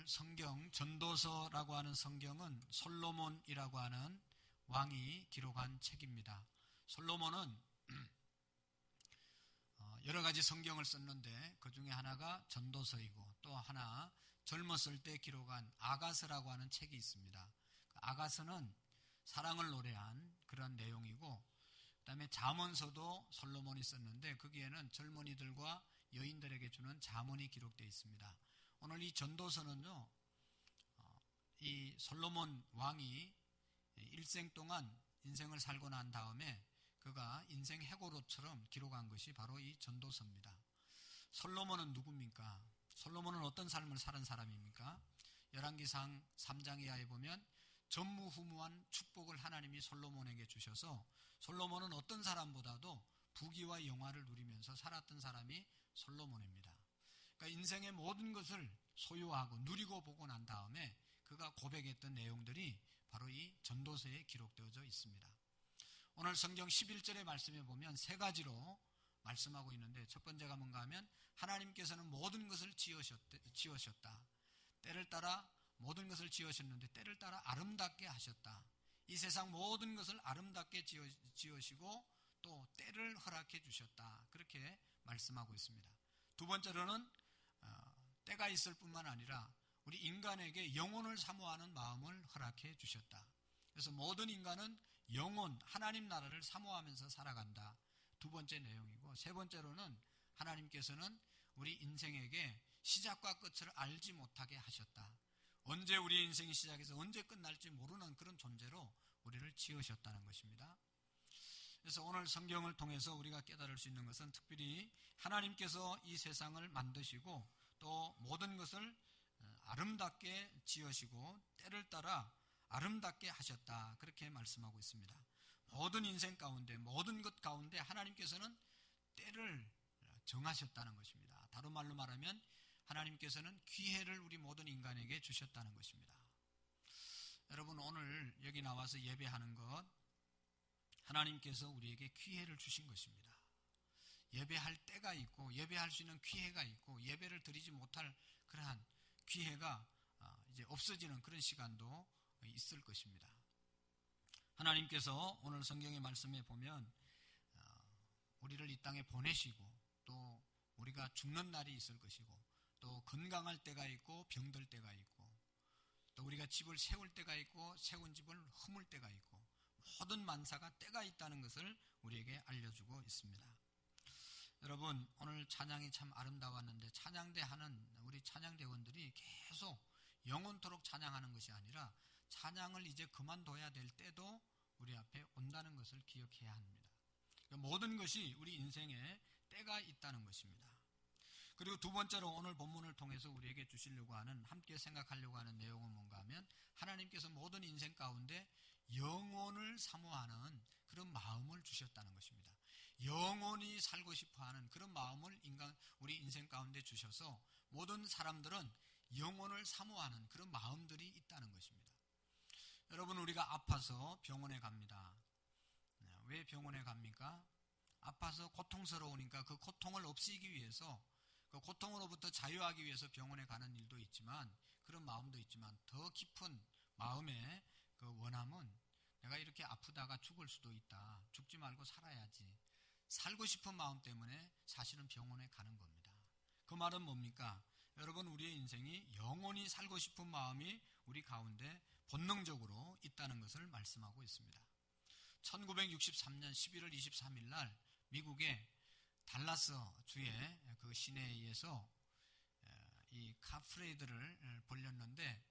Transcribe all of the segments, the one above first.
오늘 성경 전도서라고 하는 성경은 솔로몬이라고 하는 왕이 기록한 책입니다. 솔로몬은 여러 가지 성경을 썼는데 그 중에 하나가 전도서이고 또 하나 젊었을 때 기록한 아가서라고 하는 책이 있습니다. 아가서는 사랑을 노래한 그런 내용이고 그 다음에 잠언서도 솔로몬이 썼는데 거기에는 젊은이들과 여인들에게 주는 잠언이 기록되어 있습니다. 오늘 이 전도서는요, 이 솔로몬 왕이 일생 동안 인생을 살고 난 다음에 그가 인생 해고록처럼 기록한 것이 바로 이 전도서입니다. 솔로몬은 누굽니까? 솔로몬은 어떤 삶을 사는 사람입니까? 열왕기상 3장 이하에 보면 전무후무한 축복을 하나님이 솔로몬에게 주셔서 솔로몬은 어떤 사람보다도 부귀와 영화를 누리면서 살았던 사람이 솔로몬입니다. 그러니까 인생의 모든 것을 소유하고 누리고 보고 난 다음에 그가 고백했던 내용들이 바로 이 전도서에 기록되어져 있습니다. 오늘 성경 11절의 말씀에 보면 세 가지로 말씀하고 있는데 첫 번째가 뭔가 하면 하나님께서는 모든 것을 지으셨다. 때를 따라 모든 것을 지으셨는데 때를 따라 아름답게 하셨다. 이 세상 모든 것을 아름답게 지으시고 또 때를 허락해 주셨다. 그렇게 말씀하고 있습니다. 두 번째로는 때가 있을 뿐만 아니라 우리 인간에게 영혼을 사모하는 마음을 허락해 주셨다. 그래서 모든 인간은 영혼, 하나님 나라를 사모하면서 살아간다. 두 번째 내용이고 세 번째로는 하나님께서는 우리 인생에게 시작과 끝을 알지 못하게 하셨다. 언제 우리의 인생이 시작해서 언제 끝날지 모르는 그런 존재로 우리를 지으셨다는 것입니다. 그래서 오늘 성경을 통해서 우리가 깨달을 수 있는 것은 특별히 하나님께서 이 세상을 만드시고 또 모든 것을 아름답게 지으시고 때를 따라 아름답게 하셨다. 그렇게 말씀하고 있습니다. 모든 인생 가운데 모든 것 가운데 하나님께서는 때를 정하셨다는 것입니다. 다른 말로 말하면 하나님께서는 기회를 우리 모든 인간에게 주셨다는 것입니다. 여러분 오늘 여기 나와서 예배하는 것 하나님께서 우리에게 기회를 주신 것입니다. 예배할 때가 있고 예배할 수 있는 기회가 있고 예배를 드리지 못할 그러한 기회가 이제 없어지는 그런 시간도 있을 것입니다. 하나님께서 오늘 성경의 말씀에 보면 우리를 이 땅에 보내시고 또 우리가 죽는 날이 있을 것이고 또 건강할 때가 있고 병들 때가 있고 또 우리가 집을 세울 때가 있고 세운 집을 허물 때가 있고 모든 만사가 때가 있다는 것을 우리에게 알려주고 있습니다. 여러분 오늘 찬양이 참 아름다웠는데 찬양대 하는 우리 찬양대원들이 계속 영원토록 찬양하는 것이 아니라 찬양을 이제 그만둬야 될 때도 우리 앞에 온다는 것을 기억해야 합니다. 모든 것이 우리 인생에 때가 있다는 것입니다. 그리고 두 번째로 오늘 본문을 통해서 우리에게 주시려고 하는 함께 생각하려고 하는 내용은 뭔가 하면 하나님께서 모든 인생 가운데 영혼을 사모하는 그런 마음을 주셨다는 것입니다. 영원히 살고 싶어하는 그런 마음을 우리 인생 가운데 주셔서 모든 사람들은 영혼을 사모하는 그런 마음들이 있다는 것입니다. 여러분 우리가 아파서 병원에 갑니다. 왜 병원에 갑니까? 아파서 고통스러우니까 그 고통을 없애기 위해서 그 고통으로부터 자유하기 위해서 병원에 가는 일도 있지만 그런 마음도 있지만 더 깊은 마음의 그 원함은 내가 이렇게 아프다가 죽을 수도 있다. 죽지 말고 살아야지. 살고 싶은 마음 때문에 사실은 병원에 가는 겁니다. 그 말은 뭡니까? 여러분 우리의 인생이 영원히 살고 싶은 마음이 우리 가운데 본능적으로 있다는 것을 말씀하고 있습니다. 1963년 11월 23일 날 미국의 달라스 주의 그 시내에서 이 카프레이드를 벌였는데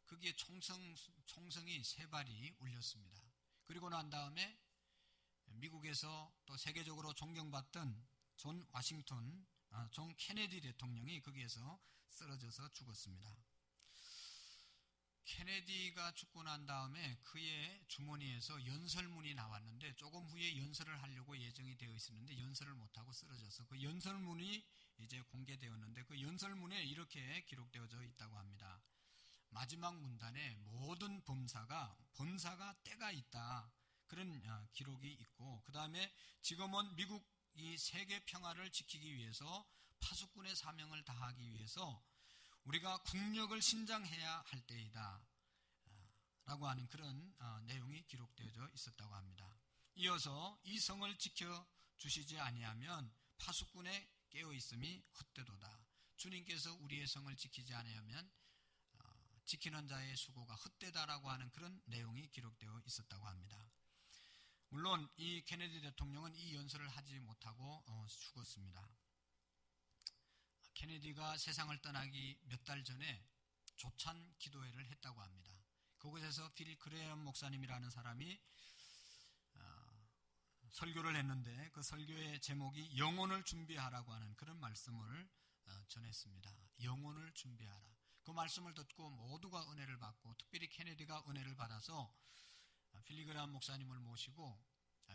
거기에 총성이 3발이 울렸습니다. 그리고 난 다음에 미국에서 또 세계적으로 존경받던 존 케네디 대통령이 거기에서 쓰러져서 죽었습니다. 케네디가 죽고 난 다음에 그의 주머니에서 연설문이 나왔는데 조금 후에 연설을 하려고 예정이 되어 있었는데 연설을 못하고 쓰러져서 그 연설문이 이제 공개되었는데 그 연설문에 이렇게 기록되어져 있다고 합니다. 마지막 문단에 모든 범사가 때가 있다. 그런 기록이 있고 그 다음에 지금은 미국이 세계 평화를 지키기 위해서 파수꾼의 사명을 다하기 위해서 우리가 국력을 신장해야 할 때이다 라고 하는 그런 내용이 기록되어져 있었다고 합니다. 이어서 이 성을 지켜주시지 아니하면 파수꾼의 깨어있음이 헛되도다. 주님께서 우리의 성을 지키지 아니하면 지키는 자의 수고가 헛되다라고 하는 그런 내용이 기록되어 있었다고 합니다. 물론 이 케네디 대통령은 이 연설을 하지 못하고 죽었습니다. 케네디가 세상을 떠나기 몇 달 전에 조찬 기도회를 했다고 합니다. 그곳에서 빌 그레엄 목사님이라는 사람이 설교를 했는데 그 설교의 제목이 영혼을 준비하라고 하는 그런 말씀을 전했습니다. 영혼을 준비하라. 그 말씀을 듣고 모두가 은혜를 받고 특별히 케네디가 은혜를 받아서 빌리 그레엄 목사님을 모시고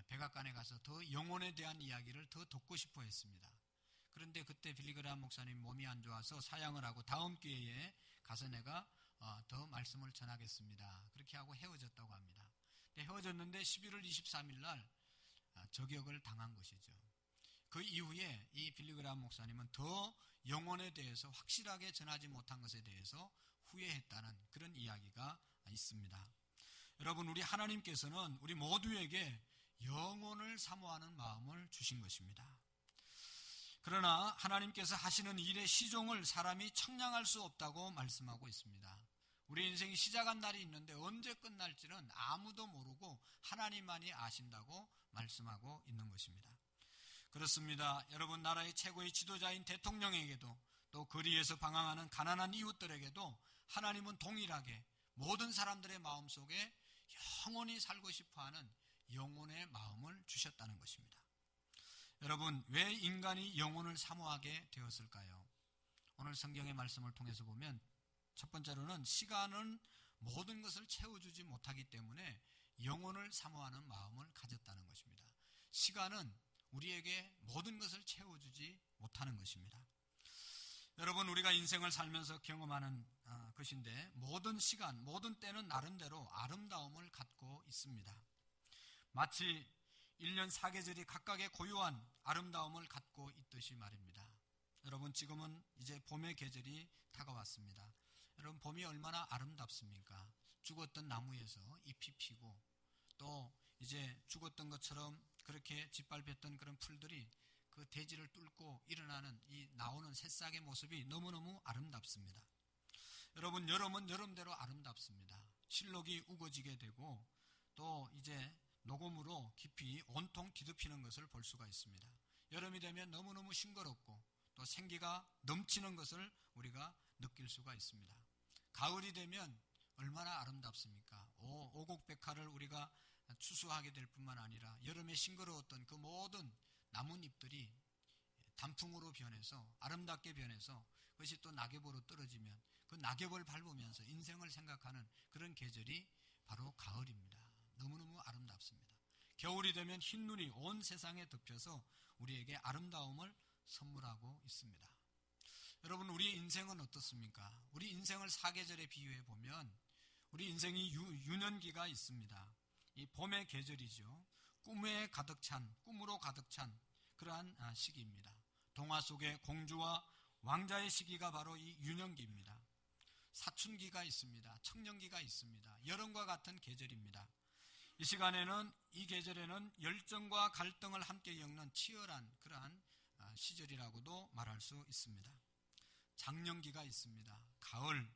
백악관에 가서 더 영혼에 대한 이야기를 더 듣고 싶어 했습니다. 그런데 그때 빌리 그레엄 목사님 몸이 안 좋아서 사양을 하고 다음 기회에 가서 내가 더 말씀을 전하겠습니다. 그렇게 하고 헤어졌다고 합니다. 헤어졌는데 11월 23일 날 저격을 당한 것이죠. 그 이후에 이 빌리 그레엄 목사님은 더 영혼에 대해서 확실하게 전하지 못한 것에 대해서 후회했다는 그런 이야기가 있습니다. 여러분, 우리 하나님께서는 우리 모두에게 영혼을 사모하는 마음을 주신 것입니다. 그러나 하나님께서 하시는 일의 시종을 사람이 청량할 수 없다고 말씀하고 있습니다. 우리 인생이 시작한 날이 있는데 언제 끝날지는 아무도 모르고 하나님만이 아신다고 말씀하고 있는 것입니다. 그렇습니다. 여러분, 나라의 최고의 지도자인 대통령에게도 또 거리에서 방황하는 가난한 이웃들에게도 하나님은 동일하게 모든 사람들의 마음속에 영원히 살고 싶어하는 영혼의 마음을 주셨다는 것입니다. 여러분, 왜 인간이 영혼을 사모하게 되었을까요? 오늘 성경의 말씀을 통해서 보면 첫 번째로는 시간은 모든 것을 채워주지 못하기 때문에 영혼을 사모하는 마음을 가졌다는 것입니다. 시간은 우리에게 모든 것을 채워주지 못하는 것입니다. 여러분, 우리가 인생을 살면서 경험하는 것인데 모든 시간, 모든 때는 나름대로 아름다움을 갖고 있습니다. 마치 1년 4계절이 각각의 고유한 아름다움을 갖고 있듯이 말입니다. 여러분, 지금은 이제 봄의 계절이 다가왔습니다. 여러분, 봄이 얼마나 아름답습니까? 죽었던 나무에서 잎이 피고 또 이제 죽었던 것처럼 그렇게 짓밟혔던 그런 풀들이 그 대지를 뚫고 일어나는 이 나오는 새싹의 모습이 너무너무 아름답습니다. 여러분, 여름은 여름대로 아름답습니다. 실록이 우거지게 되고 또 이제 녹음으로 깊이 온통 뒤덮이는 것을 볼 수가 있습니다. 여름이 되면 너무너무 싱거럽고 또 생기가 넘치는 것을 우리가 느낄 수가 있습니다. 가을이 되면 얼마나 아름답습니까? 오곡백화를 우리가 추수하게 될 뿐만 아니라 여름에 싱거러웠던 그 모든 나뭇잎들이 단풍으로 변해서 아름답게 변해서 그것이 또 낙엽으로 떨어지면 그 낙엽을 밟으면서 인생을 생각하는 그런 계절이 바로 가을입니다. 너무너무 아름답습니다. 겨울이 되면 흰눈이 온 세상에 덮여서 우리에게 아름다움을 선물하고 있습니다. 여러분, 우리 인생은 어떻습니까? 우리 인생을 사계절에 비유해 보면 우리 인생이 유년기가 있습니다. 이 봄의 계절이죠. 꿈으로 가득 찬 그러한 시기입니다. 동화 속의 공주와 왕자의 시기가 바로 이 유년기입니다. 사춘기가 있습니다. 청년기가 있습니다. 여름과 같은 계절입니다. 이 시간에는, 이 계절에는 열정과 갈등을 함께 겪는 치열한 그러한 시절이라고도 말할 수 있습니다. 장년기가 있습니다. 가을,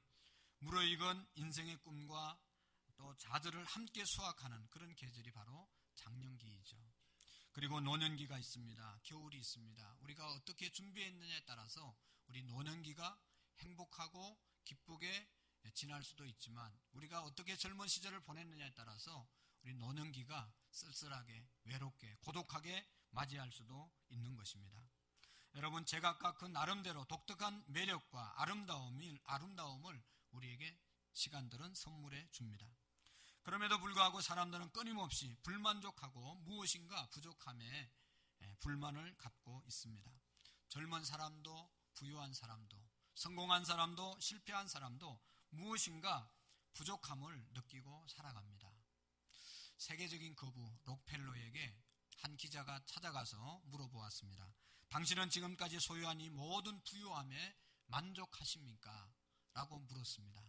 무르익은 인생의 꿈과 또 좌절을 함께 수확하는 그런 계절이 바로 장년기이죠. 그리고 노년기가 있습니다. 겨울이 있습니다. 우리가 어떻게 준비했느냐에 따라서 우리 노년기가 행복하고 기쁘게 지날 수도 있지만 우리가 어떻게 젊은 시절을 보냈느냐에 따라서 우리 노년기가 쓸쓸하게, 외롭게, 고독하게 맞이할 수도 있는 것입니다. 여러분, 제각각 그 나름대로 독특한 매력과 아름다움을 우리에게 시간들은 선물해 줍니다. 그럼에도 불구하고 사람들은 끊임없이 불만족하고 무엇인가 부족함에 불만을 갖고 있습니다. 젊은 사람도 부유한 사람도 성공한 사람도 실패한 사람도 무엇인가 부족함을 느끼고 살아갑니다. 세계적인 거부 록펠러에게 한 기자가 찾아가서 물어보았습니다. 당신은 지금까지 소유한 이 모든 부유함에 만족하십니까? 라고 물었습니다.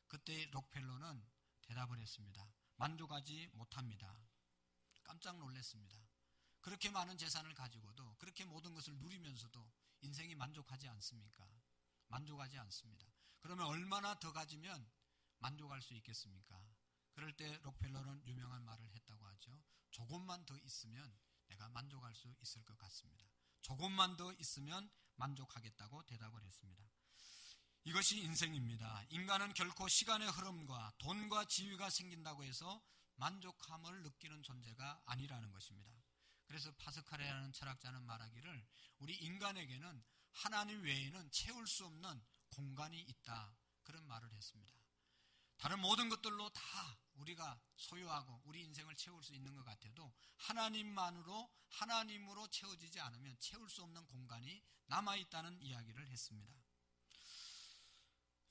그때 록펠러는 대답을 했습니다. 만족하지 못합니다. 깜짝 놀랐습니다. 그렇게 많은 재산을 가지고도, 그렇게 모든 것을 누리면서도 인생이 만족하지 않습니까? 만족하지 않습니다. 그러면 얼마나 더 가지면 만족할 수 있겠습니까? 그럴 때 록펠러는 유명한 말을 했다고 하죠. 조금만 더 있으면 내가 만족할 수 있을 것 같습니다. 조금만 더 있으면 만족하겠다고 대답을 했습니다. 이것이 인생입니다. 인간은 결코 시간의 흐름과 돈과 지위가 생긴다고 해서 만족함을 느끼는 존재가 아니라는 것입니다. 그래서 파스칼이라는 철학자는 말하기를 우리 인간에게는 하나님 외에는 채울 수 없는 공간이 있다, 그런 말을 했습니다. 다른 모든 것들로 다 우리가 소유하고 우리 인생을 채울 수 있는 것 같아도 하나님으로 채워지지 않으면 채울 수 없는 공간이 남아있다는 이야기를 했습니다.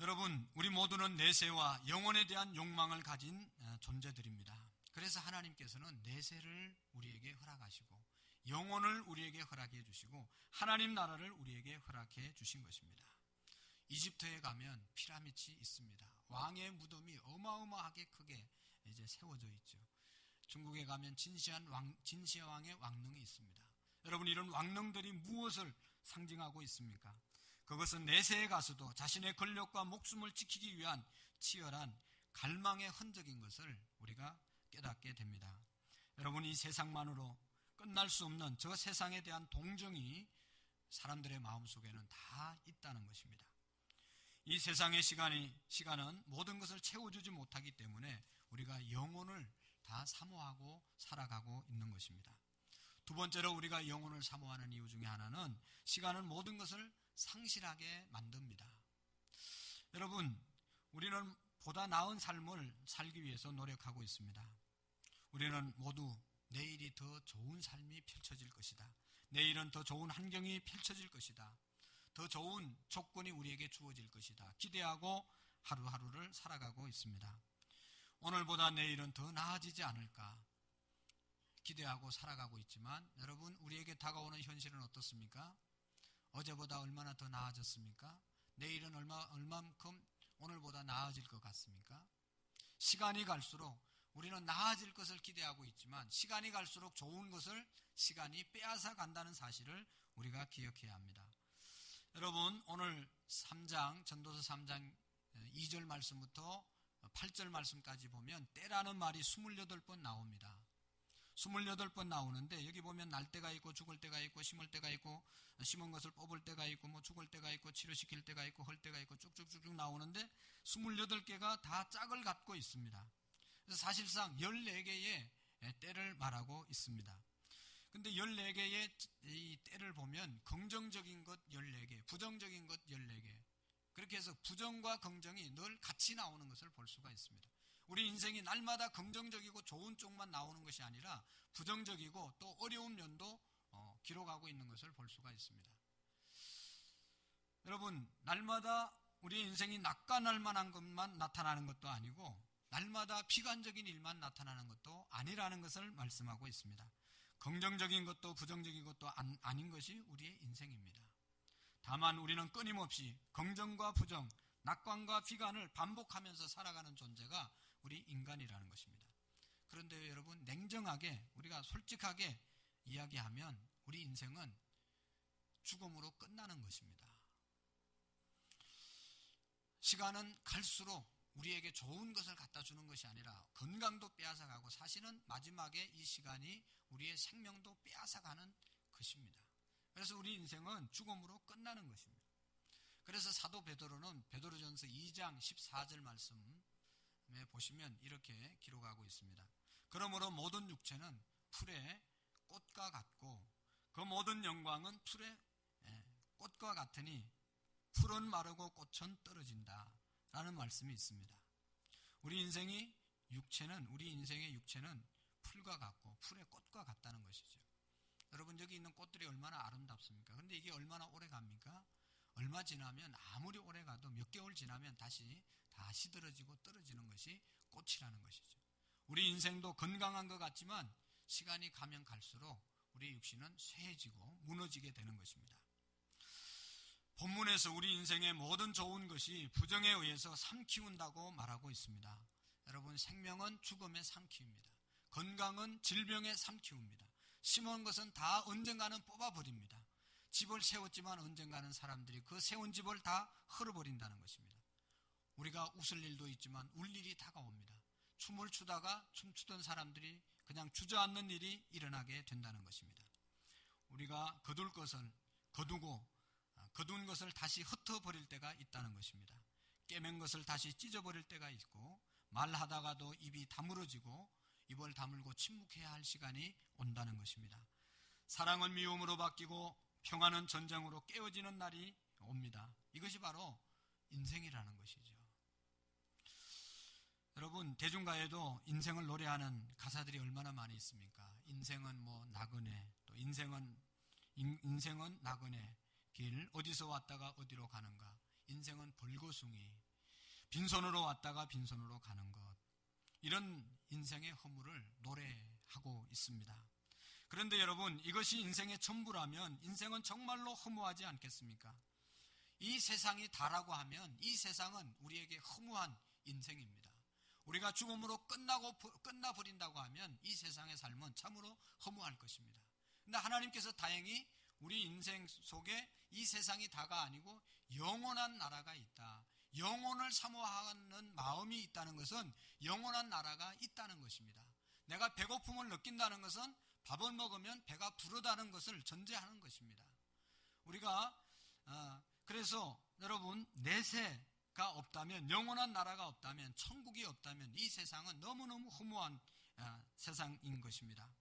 여러분, 우리 모두는 내세와 영혼에 대한 욕망을 가진 존재들입니다. 그래서 하나님께서는 내세를 우리에게 허락하시고 영혼을 우리에게 허락해 주시고 하나님 나라를 우리에게 허락해 주신 것입니다. 이집트에 가면 피라미드이 있습니다. 왕의 무덤이 어마어마하게 크게 이제 세워져 있죠. 중국에 가면 진시황 왕의 왕릉이 있습니다. 여러분, 이런 왕릉들이 무엇을 상징하고 있습니까? 그것은 내세에 가서도 자신의 권력과 목숨을 지키기 위한 치열한 갈망의 흔적인 것을 우리가 깨닫게 됩니다. 여러분, 이 세상만으로 끝날 수 없는 저 세상에 대한 동정이 사람들의 마음속에는 다 있다는 것입니다. 이 세상의 시간은 모든 것을 채워주지 못하기 때문에 우리가 영혼을 다 사모하고 살아가고 있는 것입니다. 두 번째로 우리가 영혼을 사모하는 이유 중에 하나는 시간은 모든 것을 상실하게 만듭니다. 여러분, 우리는 보다 나은 삶을 살기 위해서 노력하고 있습니다. 우리는 모두 내일이 더 좋은 삶이 펼쳐질 것이다. 내일은 더 좋은 환경이 펼쳐질 것이다. 더 좋은 조건이 우리에게 주어질 것이다. 기대하고 하루하루를 살아가고 있습니다. 오늘보다 내일은 더 나아지지 않을까 기대하고 살아가고 있지만, 여러분, 우리에게 다가오는 현실은 어떻습니까? 어제보다 얼마나 더 나아졌습니까? 내일은 얼만큼 오늘보다 나아질 것 같습니까? 시간이 갈수록 우리는 나아질 것을 기대하고 있지만 시간이 갈수록 좋은 것을 시간이 빼앗아 간다는 사실을 우리가 기억해야 합니다. 여러분, 오늘 전도서 3장 2절 말씀부터 8절 말씀까지 보면 때라는 말이 28번 나옵니다. 28번 나오는데 여기 보면 날 때가 있고 죽을 때가 있고 심을 때가 있고 심은 것을 뽑을 때가 있고 뭐 죽을 때가 있고 치료시킬 때가 있고 할 때가 있고 쭉쭉쭉 나오는데 28개가 다 짝을 갖고 있습니다. 그래서 사실상 14개의 때를 말하고 있습니다. 근데 14개의 이 때를 보면 긍정적인 것 14개, 부정적인 것 14개, 그렇게 해서 부정과 긍정이 늘 같이 나오는 것을 볼 수가 있습니다. 우리 인생이 날마다 긍정적이고 좋은 쪽만 나오는 것이 아니라 부정적이고 또 어려운 면도 기록하고 있는 것을 볼 수가 있습니다. 여러분, 날마다 우리 인생이 낙관할 만한 것만 나타나는 것도 아니고 날마다 비관적인 일만 나타나는 것도 아니라는 것을 말씀하고 있습니다. 긍정적인 것도 부정적인 것도 아닌 것이 우리의 인생입니다. 다만 우리는 끊임없이 긍정과 부정, 낙관과 비관을 반복하면서 살아가는 존재가 우리 인간이라는 것입니다. 그런데 여러분, 냉정하게 우리가 솔직하게 이야기하면 우리 인생은 죽음으로 끝나는 것입니다. 시간은 갈수록 우리에게 좋은 것을 갖다 주는 것이 아니라 건강도 빼앗아가고 사실은 마지막에 이 시간이 우리의 생명도 빼앗아가는 것입니다. 그래서 우리 인생은 죽음으로 끝나는 것입니다. 그래서 사도 베드로는 베드로전서 2장 14절 말씀에 보시면 이렇게 기록하고 있습니다. 그러므로 모든 육체는 풀의 꽃과 같고 그 모든 영광은 풀의 꽃과 같으니 풀은 마르고 꽃은 떨어진다 라는 말씀이 있습니다. 우리 인생의 육체는 풀과 같고 풀의 꽃과 같다는 것이죠. 여러분, 여기 있는 꽃들이 얼마나 아름답습니까? 그런데 이게 얼마나 오래 갑니까? 얼마 지나면, 아무리 오래 가도 몇 개월 지나면 다시 다 시들어지고 떨어지는 것이 꽃이라는 것이죠. 우리 인생도 건강한 것 같지만 시간이 가면 갈수록 우리 육신은 쇠해지고 무너지게 되는 것입니다. 본문에서 우리 인생의 모든 좋은 것이 부정에 의해서 삼키운다고 말하고 있습니다. 여러분, 생명은 죽음의 삼키웁니다. 건강은 질병의 삼키웁니다. 심은 것은 다 언젠가는 뽑아버립니다. 집을 세웠지만 언젠가는 사람들이 그 세운 집을 다 헐어버린다는 것입니다. 우리가 웃을 일도 있지만 울 일이 다가옵니다. 춤을 추다가 춤추던 사람들이 그냥 주저앉는 일이 일어나게 된다는 것입니다. 우리가 거둘 것을 거두고 거둔 것을 다시 흩어버릴 때가 있다는 것입니다. 깨맨 것을 다시 찢어버릴 때가 있고, 말하다가도 입이 다물어지고 입을 다물고 침묵해야 할 시간이 온다는 것입니다. 사랑은 미움으로 바뀌고 평화는 전쟁으로 깨어지는 날이 옵니다. 이것이 바로 인생이라는 것이죠. 여러분, 대중가에도 인생을 노래하는 가사들이 얼마나 많이 있습니까? 인생은 뭐 나그네, 또 인생은 나그네 길, 어디서 왔다가 어디로 가는가, 인생은 벌거숭이, 빈손으로 왔다가 빈손으로 가는 것, 이런 인생의 허물을 노래하고 있습니다. 그런데 여러분, 이것이 인생의 전부라면 인생은 정말로 허무하지 않겠습니까? 이 세상이 다라고 하면 이 세상은 우리에게 허무한 인생입니다. 우리가 죽음으로 끝나버린다고 하면 이 세상의 삶은 참으로 허무할 것입니다. 그런데 하나님께서 다행히 우리 인생 속에 이 세상이 다가 아니고 영원한 나라가 있다. 영혼을 사모하는 마음이 있다는 것은 영원한 나라가 있다는 것입니다. 내가 배고픔을 느낀다는 것은 밥을 먹으면 배가 부르다는 것을 전제하는 것입니다. 우리가 그래서 여러분, 내세가 없다면, 영원한 나라가 없다면, 천국이 없다면 이 세상은 너무너무 허무한 세상인 것입니다.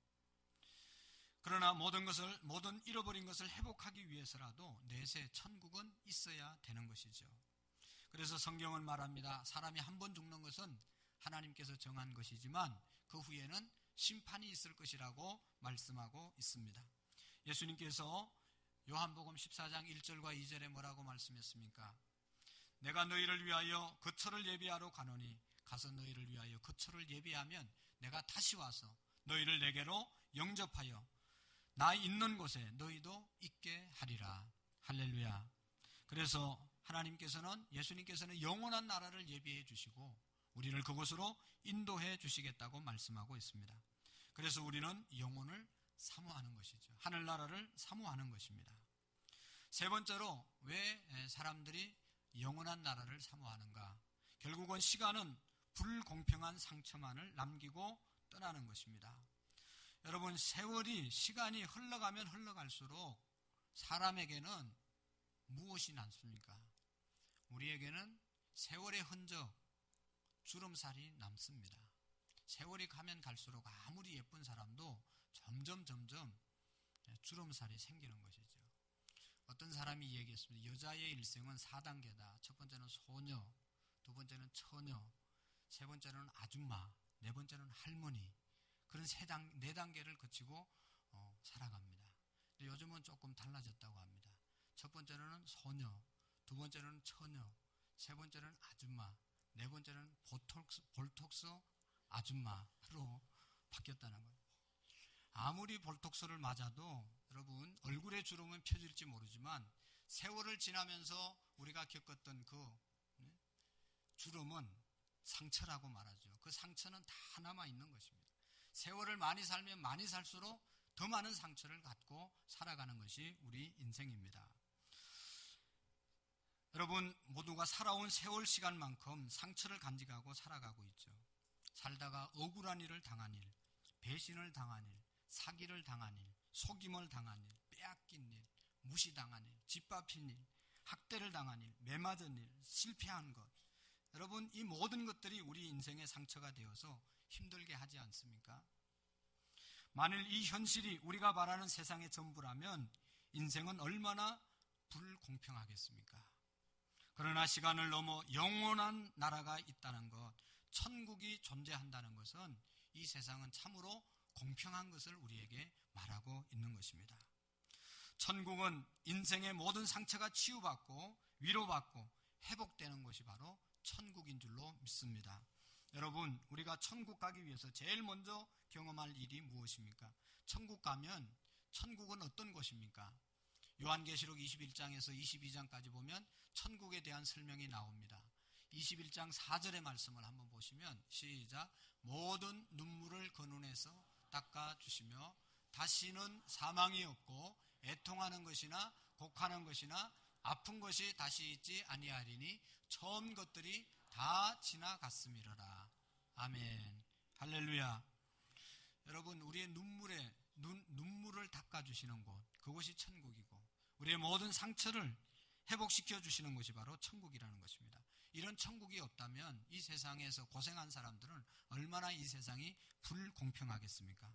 그러나 모든 잃어버린 것을 회복하기 위해서라도 내세 천국은 있어야 되는 것이죠. 그래서 성경은 말합니다. 사람이 한 번 죽는 것은 하나님께서 정한 것이지만 그 후에는 심판이 있을 것이라고 말씀하고 있습니다. 예수님께서 요한복음 14장 1절과 2절에 뭐라고 말씀했습니까? 내가 너희를 위하여 거처를 예비하러 가노니 가서 너희를 위하여 거처를 예비하면 내가 다시 와서 너희를 내게로 영접하여 나 있는 곳에 너희도 있게 하리라. 할렐루야. 그래서 예수님께서는 영원한 나라를 예비해 주시고 우리를 그곳으로 인도해 주시겠다고 말씀하고 있습니다. 그래서 우리는 영혼을 사모하는 것이죠. 하늘나라를 사모하는 것입니다. 세 번째로, 왜 사람들이 영원한 나라를 사모하는가? 결국은 시간은 불공평한 상처만을 남기고 떠나는 것입니다. 여러분, 시간이 흘러가면 흘러갈수록 사람에게는 무엇이 남습니까? 우리에게는 세월의 흔적, 주름살이 남습니다. 세월이 가면 갈수록 아무리 예쁜 사람도 점점 주름살이 생기는 것이죠. 어떤 사람이 얘기했습니다. 여자의 일생은 4단계다. 첫 번째는 소녀, 두 번째는 처녀, 세 번째는 아줌마, 네 번째는 할머니. 그런 4단계를 거치고 살아갑니다. 근데 요즘은 조금 달라졌다고 합니다. 첫 번째는 소녀, 두 번째는 처녀, 세 번째는 아줌마, 네 번째는 볼톡스 아줌마로 바뀌었다는 거예요. 아무리 볼톡스를 맞아도 여러분, 얼굴의 주름은 펴질지 모르지만 세월을 지나면서 우리가 겪었던 그 주름은 상처라고 말하죠. 그 상처는 다 남아있는 것입니다. 세월을 많이 살면 많이 살수록 더 많은 상처를 갖고 살아가는 것이 우리 인생입니다. 여러분, 모두가 살아온 세월 시간만큼 상처를 간직하고 살아가고 있죠. 살다가 억울한 일을 당한 일, 배신을 당한 일, 사기를 당한 일, 속임을 당한 일, 빼앗긴 일, 무시당한 일, 짓밟힌 일, 학대를 당한 일, 매맞은 일, 실패한 것. 여러분, 이 모든 것들이 우리 인생의 상처가 되어서 힘들게 하지 않습니까? 만일 이 현실이 우리가 바라는 세상의 전부라면 인생은 얼마나 불공평하겠습니까? 그러나 시간을 넘어 영원한 나라가 있다는 것, 천국이 존재한다는 것은 이 세상은 참으로 공평한 것을 우리에게 말하고 있는 것입니다. 천국은 인생의 모든 상처가 치유받고 위로받고 회복되는 것이 바로 천국인 줄로 믿습니다. 여러분, 우리가 천국 가기 위해서 제일 먼저 경험할 일이 무엇입니까? 천국 가면 천국은 어떤 곳입니까? 요한계시록 21장에서 22장까지 보면 천국에 대한 설명이 나옵니다. 21장 4절의 말씀을 한번 보시면 시작. 모든 눈물을 그 눈에서 닦아주시며 다시는 사망이 없고 애통하는 것이나 곡하는 것이나 아픈 것이 다시 있지 아니하리니 처음 것들이 다 지나갔음이로라. 아멘. 할렐루야. 여러분, 우리의 눈물을 닦아주시는 곳, 그곳이 천국이고 우리의 모든 상처를 회복시켜 주시는 것이 바로 천국이라는 것입니다. 이런 천국이 없다면 이 세상에서 고생한 사람들은 얼마나 이 세상이 불공평하겠습니까?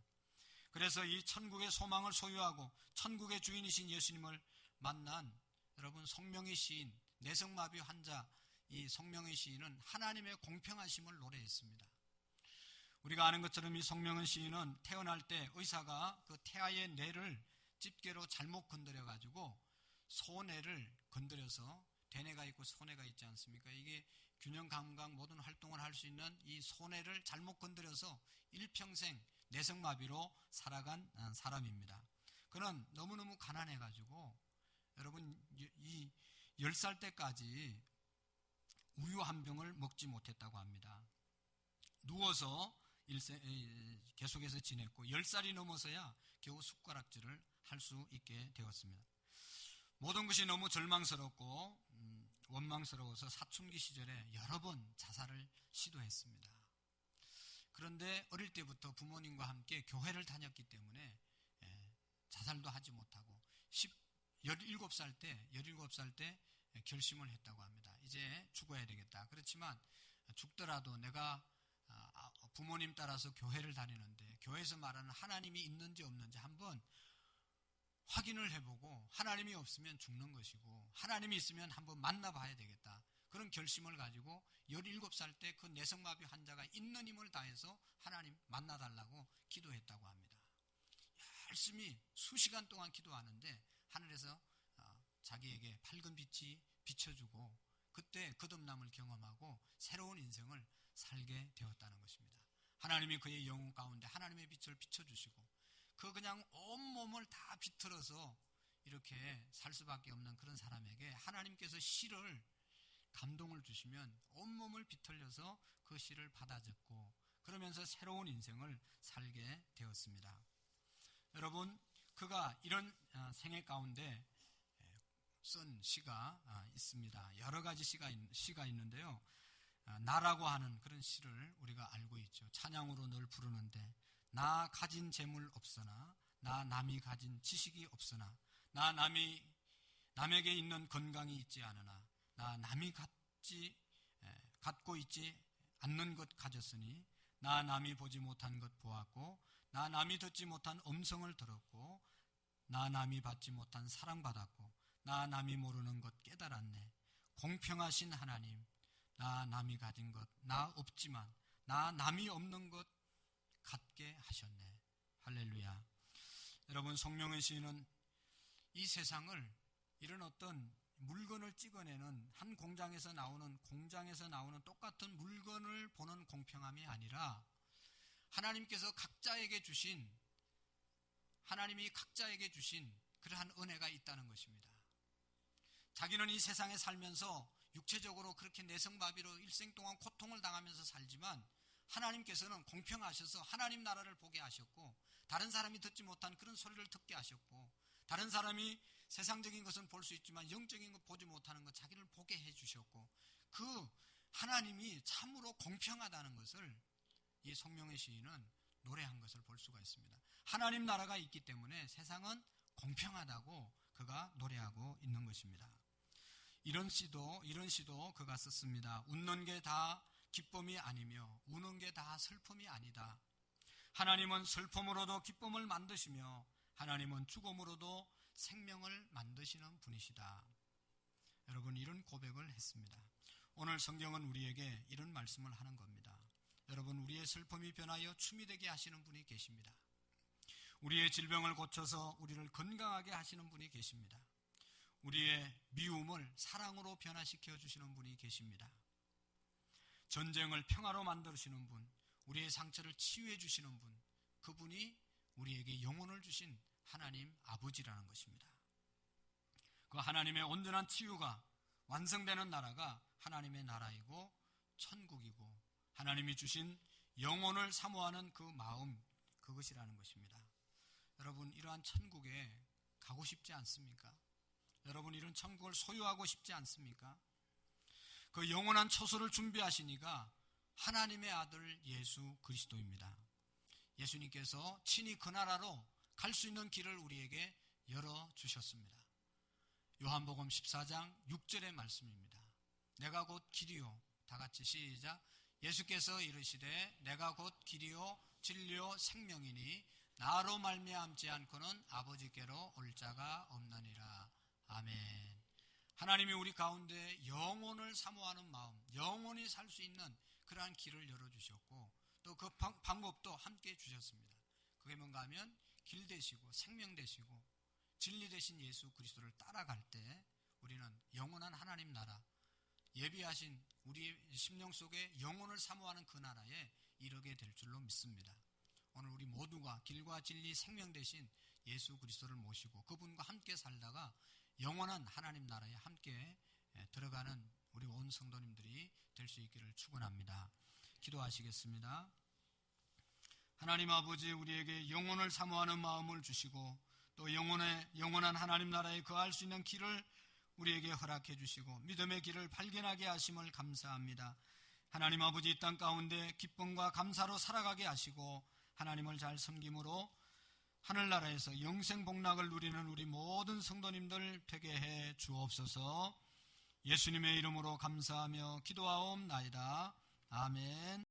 그래서 이 천국의 소망을 소유하고 천국의 주인이신 예수님을 만난 여러분, 성명의 시인, 내성마비 환자 이 성명의 시인은 하나님의 공평하심을 노래했습니다. 우리가 아는 것처럼 이 성명의 시인은 태어날 때 의사가 그 태아의 뇌를 집게로 잘못 건드려가지고 소뇌를 건드려서 대뇌가 있고 소뇌가 있지 않습니까? 이게 균형 감각 모든 활동을 할 수 있는 이 소뇌를 잘못 건드려서 일평생 내성마비로 살아간 사람입니다. 그는 너무너무 가난해가지고 여러분 이 10살 때까지 우유 한 병을 먹지 못했다고 합니다. 누워서 계속해서 지냈고 10살이 넘어서야 겨우 숟가락질을 할 수 있게 되었습니다. 모든 것이 너무 절망스럽고 원망스러워서 사춘기 시절에 여러 번 자살을 시도했습니다. 그런데 어릴 때부터 부모님과 함께 교회를 다녔기 때문에 자살도 하지 못하고 17살 때 결심을 했다고 합니다. 이제 죽어야 되겠다. 그렇지만 죽더라도 내가 부모님 따라서 교회를 다니는데 교회에서 말하는 하나님이 있는지 없는지 한번 확인을 해보고 하나님이 없으면 죽는 것이고 하나님이 있으면 한번 만나봐야 되겠다. 그런 결심을 가지고 17살 때 그 내성마비 환자가 있는 힘을 다해서 하나님 만나달라고 기도했다고 합니다. 열심히 수시간 동안 기도하는데 하늘에서 자기에게 밝은 빛이 비춰주고 그때 거듭남을 경험하고 새로운 인생을 살게 되었다는 것입니다. 하나님이 그의 영혼 가운데 하나님의 빛을 비춰주시고 그냥 온몸을 다 비틀어서 이렇게 살 수밖에 없는 그런 사람에게 하나님께서 시를 감동을 주시면 온몸을 비틀려서 그 시를 받아 적고 그러면서 새로운 인생을 살게 되었습니다. 여러분, 그가 이런 생애 가운데 쓴 시가 있습니다. 여러 가지 시가 있는데요. 나라고 하는 그런 시를 우리가 알고 있죠. 찬양으로 널 부르는데 나 가진 재물 없으나 나 남이 가진 지식이 없으나 나 남에게 있는 건강이 있지 않으나 나 남이 갖고 있지 않는 것 가졌으니 나 남이 보지 못한 것 보았고 나 남이 듣지 못한 음성을 들었고 나 남이 받지 못한 사랑받았고 나 남이 모르는 것 깨달았네. 공평하신 하나님, 나 남이 가진 것 나 없지만 나 남이 없는 것 갖게 하셨네. 할렐루야. 여러분, 성명의 시인은 이 세상을 이런 어떤 물건을 찍어내는 한 공장에서 나오는 똑같은 물건을 보는 공평함이 아니라 하나님이 각자에게 주신 그러한 은혜가 있다는 것입니다. 자기는 이 세상에 살면서 육체적으로 그렇게 내성마비로 일생 동안 고통을 당하면서 살지만 하나님께서는 공평하셔서 하나님 나라를 보게 하셨고 다른 사람이 듣지 못한 그런 소리를 듣게 하셨고 다른 사람이 세상적인 것은 볼 수 있지만 영적인 것 보지 못하는 것 자기를 보게 해주셨고 그 하나님이 참으로 공평하다는 것을 이 성명의 시인은 노래한 것을 볼 수가 있습니다. 하나님 나라가 있기 때문에 세상은 공평하다고 그가 노래하고 있는 것입니다. 이런 시도 그가 썼습니다. 웃는 게 다 기쁨이 아니며 우는 게 다 슬픔이 아니다. 하나님은 슬픔으로도 기쁨을 만드시며 하나님은 죽음으로도 생명을 만드시는 분이시다. 여러분, 이런 고백을 했습니다. 오늘 성경은 우리에게 이런 말씀을 하는 겁니다. 여러분, 우리의 슬픔이 변하여 춤이 되게 하시는 분이 계십니다. 우리의 질병을 고쳐서 우리를 건강하게 하시는 분이 계십니다. 우리의 미움을 사랑으로 변화시켜 주시는 분이 계십니다. 전쟁을 평화로 만드시는 분, 우리의 상처를 치유해 주시는 분, 그분이 우리에게 영혼을 주신 하나님 아버지라는 것입니다. 그 하나님의 온전한 치유가 완성되는 나라가 하나님의 나라이고 천국이고 하나님이 주신 영혼을 사모하는 그 마음, 그것이라는 것입니다. 여러분, 이러한 천국에 가고 싶지 않습니까? 여러분, 이런 천국을 소유하고 싶지 않습니까? 그 영원한 처소를 준비하시니가 하나님의 아들 예수 그리스도입니다. 예수님께서 친히 그 나라로 갈 수 있는 길을 우리에게 열어주셨습니다. 요한복음 14장 6절의 말씀입니다. 내가 곧 길이요, 다 같이 시작. 예수께서 이르시되 내가 곧 길이요 진리요 생명이니 나로 말미암지 않고는 아버지께로 올 자가 없나니라. 아멘. 하나님이 우리 가운데 영혼을 사모하는 마음, 영원히 살 수 있는 그러한 길을 열어주셨고 또 그 방법도 함께 주셨습니다. 그게 뭔가 하면 길 되시고 생명 되시고 진리 되신 예수 그리스도를 따라갈 때 우리는 영원한 하나님 나라, 예비하신 우리 심령 속에 영혼을 사모하는 그 나라에 이르게 될 줄로 믿습니다. 오늘 우리 모두가 길과 진리 생명 되신 예수 그리스도를 모시고 그분과 함께 살다가 영원한 하나님 나라에 함께 들어가는 우리 온 성도님들이 될 수 있기를 축원합니다. 기도하시겠습니다. 하나님 아버지, 우리에게 영혼을 사모하는 마음을 주시고 또 영원한 하나님 나라에 거할 수 있는 길을 우리에게 허락해 주시고 믿음의 길을 발견하게 하심을 감사합니다. 하나님 아버지, 이 땅 가운데 기쁨과 감사로 살아가게 하시고 하나님을 잘 섬김으로 하늘나라에서 영생복락을 누리는 우리 모든 성도님들 되게 해 주옵소서. 예수님의 이름으로 감사하며 기도하옵나이다. 아멘.